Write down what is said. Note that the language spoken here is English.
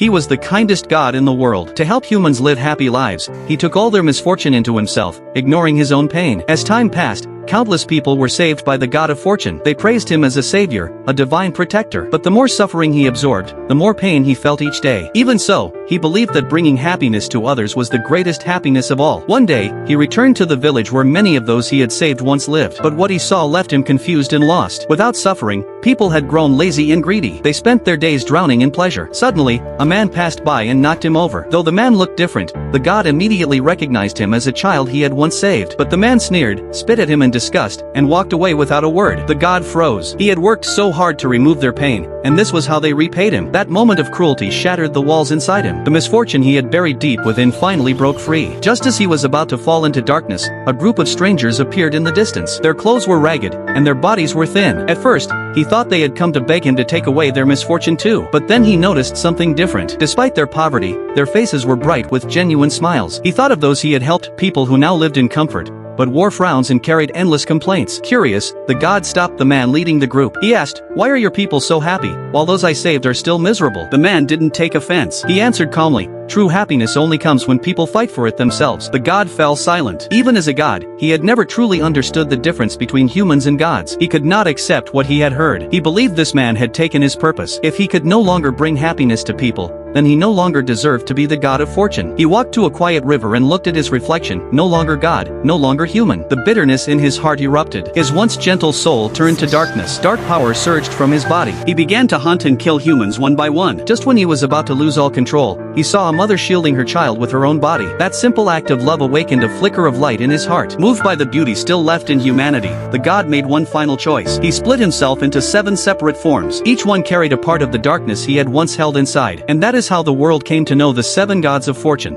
He was the kindest god in the world. To help humans live happy lives, he took all their misfortune into himself, ignoring his own pain. As time passed, countless people were saved by the god of fortune. They praised him as a savior, a divine protector. But the more suffering he absorbed, the more pain he felt each day. Even so, he believed that bringing happiness to others was the greatest happiness of all. One day, he returned to the village where many of those he had saved once lived. But what he saw left him confused and lost. Without suffering, people had grown lazy and greedy. They spent their days drowning in pleasure. Suddenly, a man passed by and knocked him over. Though the man looked different, the god immediately recognized him as a child he had once saved. But the man sneered, spit at him in disgust, and walked away without a word. The god froze. He had worked so hard to remove their pain, and this was how they repaid him. That moment of cruelty shattered the walls inside him. The misfortune he had buried deep within finally broke free. Just as he was about to fall into darkness, a group of strangers appeared in the distance. Their clothes were ragged, and their bodies were thin. At first, he thought they had come to beg him to take away their misfortune too. But then he noticed something different. Despite their poverty, their faces were bright with genuine smiles. He thought of those he had helped, people who now lived in comfort, but wore frowns and carried endless complaints. Curious, the god stopped the man leading the group. He asked, "Why are your people so happy, while those I saved are still miserable?" The man didn't take offense. He answered calmly, "True happiness only comes when people fight for it themselves." The god fell silent. Even as a god, he had never truly understood the difference between humans and gods. He could not accept what he had heard. He believed this man had taken his purpose. If he could no longer bring happiness to people, then he no longer deserved to be the god of fortune. He walked to a quiet river and looked at his reflection, no longer god, no longer human. The bitterness in his heart erupted. His once gentle soul turned to darkness. Dark power surged from his body. He began to hunt and kill humans one by one. Just when he was about to lose all control, he saw a mother shielding her child with her own body. That simple act of love awakened a flicker of light in his heart. Moved by the beauty still left in humanity, the god made one final choice. He split himself into 7 separate forms. Each one carried a part of the darkness he had once held inside. And that is how the world came to know the 7 gods of fortune.